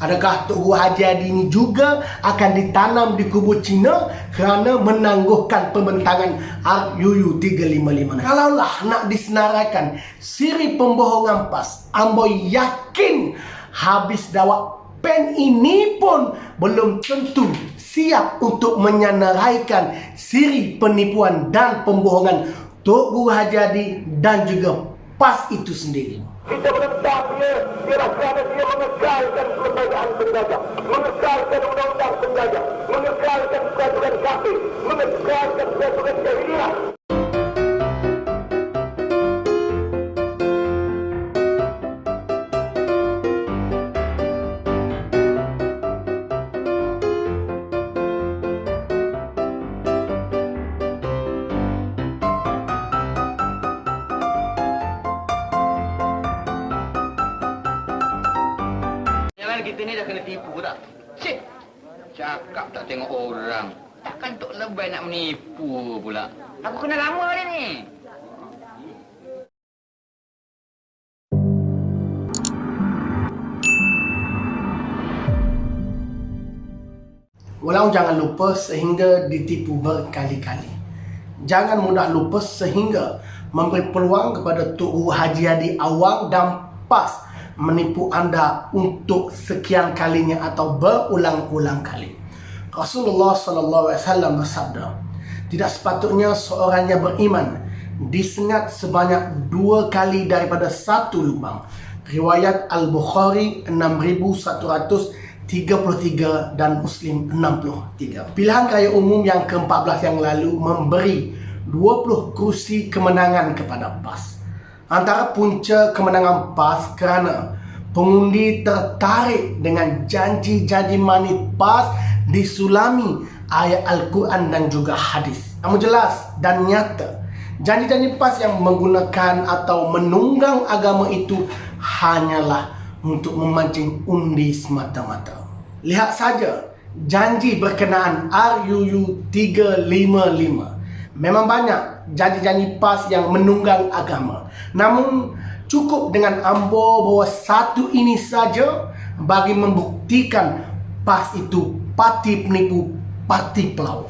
Adakah Tok Guru Haji Hadi ini juga akan ditanam di kubu Cina kerana menangguhkan pembentangan RUU 355? Kalaulah nak disenaraikan siri pembohongan PAS, ambo yakin habis dawak pen ini pun belum tentu siap untuk menyenaraikan siri penipuan dan pembohongan Tok Guru Haji Hadi dan juga PAS itu sendiri. Kita menentang dia ialah kerana dia mengekalkan kelembagaan penjaga, mengekalkan undang-undang penjaga, mengekalkan peraturan kafir, mengekalkan peraturan jahiliyah. Kita ni dah kena tipu tak? Cik, cakap tak tengok orang. Takkan Tok Lebay nak menipu pula. Aku kenal lama dia ni. Walau jangan lupa sehingga ditipu berkali-kali. Jangan mudah lupa sehingga memberi peluang kepada Tok Guru Haji Hadi Awang dan PAS menipu anda untuk sekian kalinya atau berulang-ulang kali. Rasulullah SAW bersabda, tidak sepatutnya seorang yang beriman disengat sebanyak 2 kali daripada satu lubang. Riwayat Al-Bukhari 6133 dan Muslim 63. Pilihan raya umum yang ke-14 yang lalu memberi 20 kursi kemenangan kepada PAS. Antara punca kemenangan PAS kerana pengundi tertarik dengan janji-janji manis PAS disulami ayat Al-Quran dan juga hadis. Namun jelas dan nyata, janji-janji PAS yang menggunakan atau menunggang agama itu hanyalah untuk memancing undi semata-mata. Lihat saja janji berkenaan RUU 355. Memang banyak janji-janji PAS yang menunggang agama. Namun cukup dengan ambo bahawa satu ini saja bagi membuktikan PAS itu parti penipu, parti pelawak.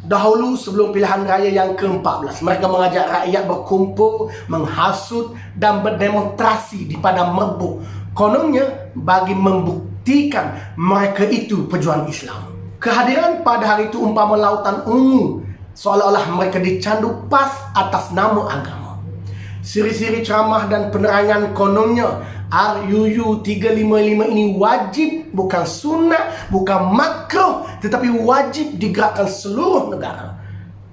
Dahulu sebelum pilihan raya yang ke-14, mereka mengajak rakyat berkumpul, menghasut dan berdemonstrasi di padang merbuk. Kononnya bagi membuktikan mereka itu pejuang Islam. Kehadiran pada hari itu umpama lautan ungu, seolah-olah mereka dicandu PAS atas nama agama. Siri-siri ceramah dan penerangan kononnya RUU 355 ini wajib, bukan sunnah, bukan makruh, tetapi wajib digerakkan seluruh negara.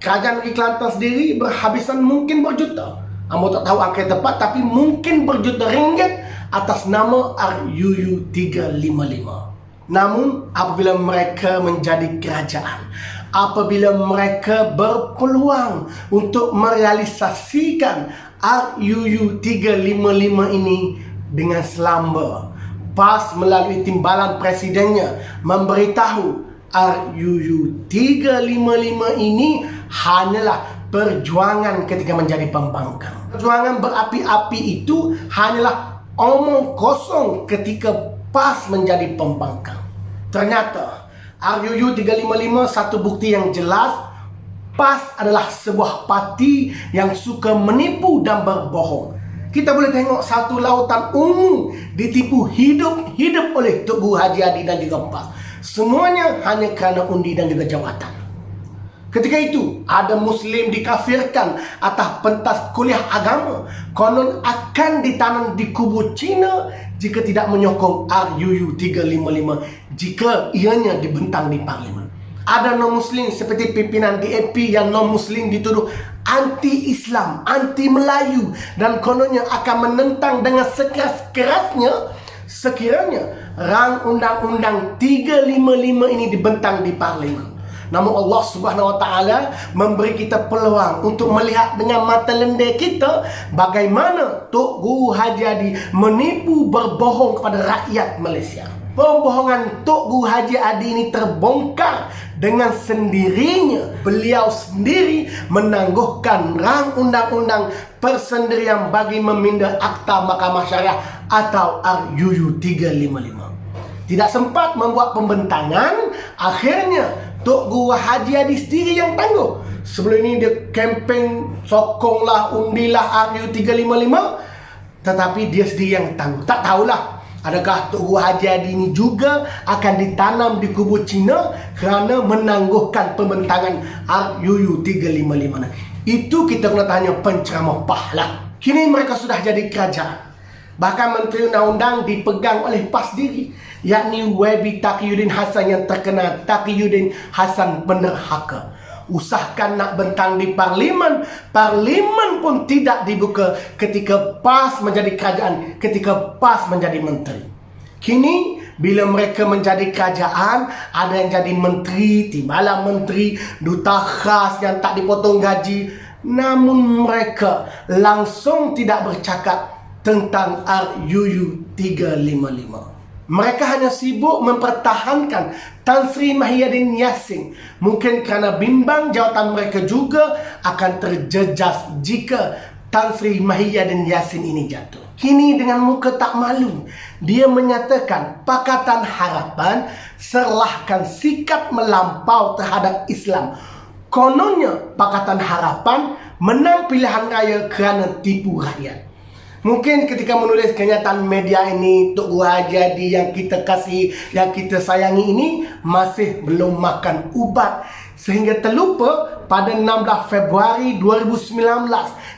Kerajaan Negeri Kelantan sendiri berhabisan mungkin berjuta, ambo tak tahu angka tepat, tapi mungkin berjuta ringgit atas nama RUU 355. Namun apabila mereka menjadi kerajaan, apabila mereka berpeluang untuk merealisasikan RUU 355 ini dengan selamba, PAS melalui timbalan presidennya memberitahu RUU 355 ini hanyalah perjuangan ketika menjadi pembangkang. Perjuangan berapi-api itu hanyalah omong kosong ketika PAS menjadi pembangkang. Ternyata RUU 355 satu bukti yang jelas PAS adalah sebuah parti yang suka menipu dan berbohong. Kita boleh tengok satu lautan ungu ditipu hidup-hidup oleh Tok Guru Haji Hadi dan juga PAS. Semuanya hanya kerana undi dan juga jawatan. Ketika itu ada Muslim dikafirkan atas pentas kuliah agama, konon akan ditanam di kubu Cina jika tidak menyokong RUU 355 jika ianya dibentang di parlimen. Ada non-Muslim seperti pimpinan DAP yang non-Muslim dituduh anti-Islam, anti-Melayu dan kononnya akan menentang dengan sekeras-kerasnya sekiranya rang undang-undang 355 ini dibentang di parlimen. Namun Allah Subhanahu Wa Taala memberi kita peluang untuk melihat dengan mata lendir kita bagaimana Tok Guru Haji Hadi menipu berbohong kepada rakyat Malaysia. Pembohongan Tok Guru Haji Hadi ini terbongkar dengan sendirinya. Beliau sendiri menangguhkan rang undang-undang persendirian bagi meminda Akta Mahkamah Syariah atau RUU 355. tidak sempat membuat pembentangan. Akhirnya Tok Guru Haji Hadi sendiri yang tangguh. Sebelum ini dia kempen sokonglah, undilah RU355, tetapi dia sendiri yang tangguh. Tak tahulah adakah Tok Guru Haji Hadi ini juga akan ditanam di kubu Cina kerana menangguhkan pembentangan RUU355. Itu kita kena tanya penceramah lah. Kini mereka sudah jadi kerajaan. Bahkan Menteri Undang-Undang dipegang oleh PAS sendiri, yakni Webi Taqiyuddin Hassan yang terkenal Taqiyuddin Hassan penerhaka. Usahakan nak bentang di Parlimen, Parlimen pun tidak dibuka ketika PAS menjadi kerajaan, ketika PAS menjadi menteri. Kini bila mereka menjadi kerajaan, ada yang jadi menteri, tibalah menteri, duta khas yang tak dipotong gaji. Namun mereka langsung tidak bercakap tentang RUU 355. Mereka hanya sibuk mempertahankan Tan Sri Muhyiddin Yassin. Mungkin kerana bimbang jawatan mereka juga akan terjejas jika Tan Sri Muhyiddin Yassin ini jatuh. Kini dengan muka tak malu, dia menyatakan Pakatan Harapan serlahkan sikap melampau terhadap Islam. Kononnya Pakatan Harapan menang pilihan raya kerana tipu rakyat. Mungkin ketika menulis kenyataan media ini, Tok Guru Haji Hadi yang kita kasih, yang kita sayangi ini masih belum makan ubat, sehingga terlupa pada 16 Februari 2019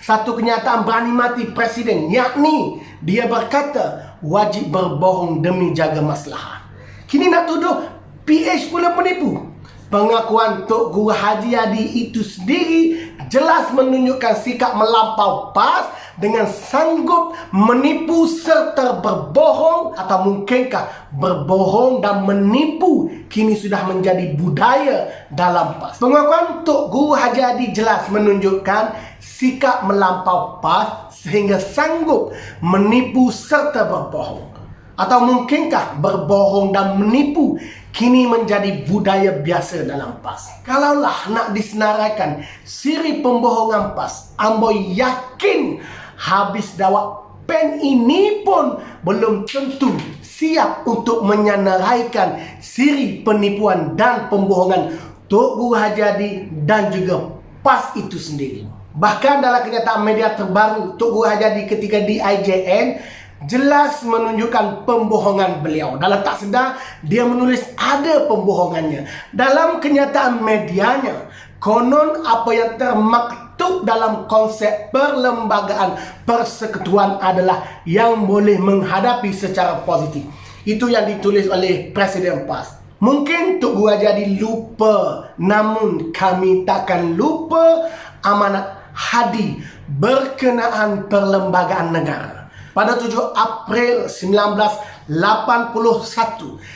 satu kenyataan berani mati Presiden, yakni dia berkata wajib berbohong demi jaga maslahat. Kini nak tuduh PH pula penipu. Pengakuan Tok Guru Haji Hadi itu sendiri jelas menunjukkan sikap melampau PAS dengan sanggup menipu serta berbohong. Atau mungkinkah berbohong dan menipu kini sudah menjadi budaya dalam PAS? Pengakuan Tok Guru Haji Hadi jelas menunjukkan sikap melampau PAS sehingga sanggup menipu serta berbohong. Atau mungkinkah berbohong dan menipu kini menjadi budaya biasa dalam PAS? Kalaulah nak disenaraikan siri pembohongan PAS, amboi yakin habis dawak pen ini pun belum tentu siap untuk menyenaraikan siri penipuan dan pembohongan Tok Guru Haji Hadi dan juga PAS itu sendiri. Bahkan dalam kenyataan media terbaru Tok Guru Haji Hadi ketika di IJN jelas menunjukkan pembohongan beliau. Dalam tak sedar, dia menulis ada pembohongannya. Dalam kenyataan medianya, konon apa yang termaktub dalam konsep perlembagaan persekutuan adalah yang boleh menghadapi secara positif. Itu yang ditulis oleh Presiden PAS. Mungkin Tok Guru Haji Hadi lupa, namun kami takkan lupa amanat Hadi berkenaan perlembagaan negara. Pada 7 April 1981,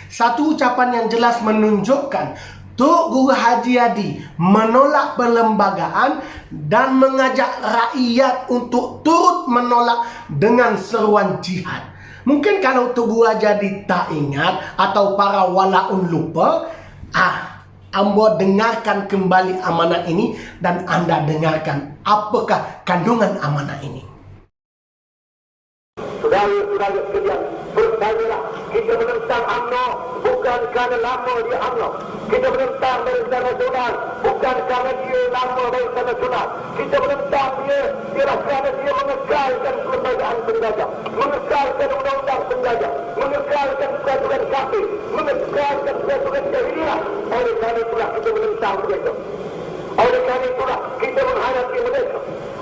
satu ucapan yang jelas menunjukkan Tok Guru Haji Hadi menolak perlembagaan dan mengajak rakyat untuk turut menolak dengan seruan jihad. Mungkin kalau Tok Guru Haji Hadi tak ingat atau para walaun lupa, Ambo dengarkan kembali amanat ini dan anda dengarkan apakah kandungan amanat ini. Saudara-saudara sekalian, bertanyalah, kita menentang UMNO bukan kerana lama dia UMNO. Kita menentang Barisan Nasional bukan kerana dia lama Barisan Nasional. Kita menentang dia ialah kerana dia mengekalkan kelembagaan penjajah, mengekalkan undang-undang penjajah, mengekalkan peraturan kafir, mengekalkan peraturan jahiliah. Oleh kerana itulah kita menentang mereka. Oleh kerana itulah kita menghadapi mereka.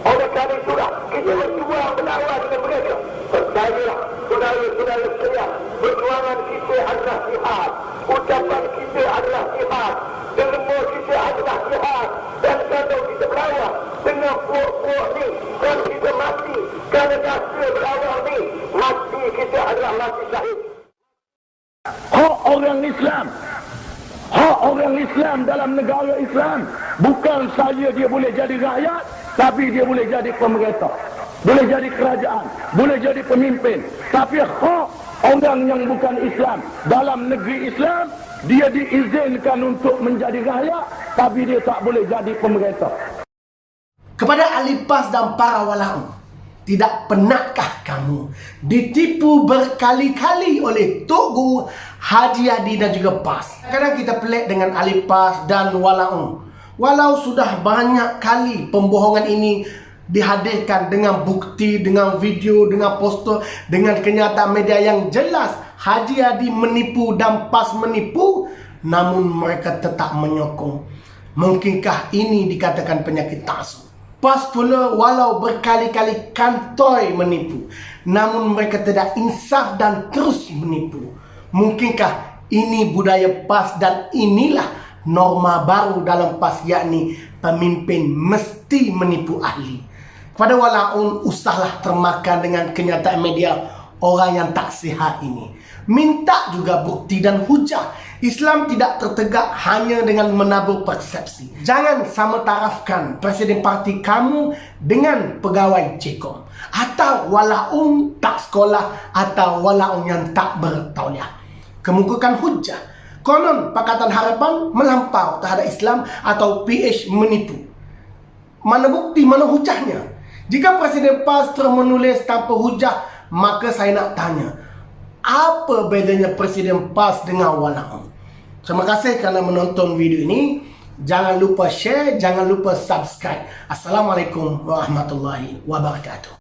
Oleh kerana itulah kita berjuang melawan dengan mereka. Percayalah, saudara-saudara sekalian, perjuangan kita adalah jihad. Ucapan kita adalah jihad. Ilmu kita adalah jihad. Dan kalau kita melawan dengan puak-puak ni, dan kita mati kerana rasa melawan ni, mati kita adalah mati syahid. Hak orang Islam, hak orang Islam dalam negara Islam bukan saja dia boleh jadi rakyat, tapi dia boleh jadi pemerintah, boleh jadi kerajaan, boleh jadi pemimpin. Tapi hak orang yang bukan Islam dalam negeri Islam, dia diizinkan untuk menjadi rakyat, tapi dia tak boleh jadi pemerintah. Kepada ahli PAS dan para walaun, Tidak pernahkah kamu ditipu berkali-kali oleh Tok Guru Haji Adi dan juga PAS? Kadang kita pelik dengan ahli PAS dan Walaung. Walau sudah banyak kali pembohongan ini dihadirkan dengan bukti, dengan video, dengan poster, dengan kenyataan media yang jelas Haji Adi menipu dan PAS menipu, namun mereka tetap menyokong. Mungkinkah ini dikatakan penyakit taksub? PAS pula walau berkali-kali kantoi menipu, namun mereka tidak insaf dan terus menipu. Mungkinkah ini budaya PAS dan inilah norma baru dalam PAS, yakni pemimpin mesti menipu ahli? Kepada Walaun, usahlah termakan dengan kenyataan media orang yang tak sihat ini. Minta juga bukti dan hujah. Islam tidak tertegak hanya dengan menabur persepsi. Jangan sama tarafkan presiden parti kamu dengan pegawai Cekom, atau Walaung tak sekolah, atau Walaung yang tak bertauliah. Kemukakan hujah. Konon Pakatan Harapan melampau terhadap Islam atau PH menipu. Mana bukti, mana hujahnya? Jika Presiden PAS terus menulis tanpa hujah, maka saya nak tanya, apa bedanya Presiden PAS dengan Walaung? Terima kasih kerana menonton video ini. Jangan lupa share, jangan lupa subscribe. Assalamualaikum warahmatullahi wabarakatuh.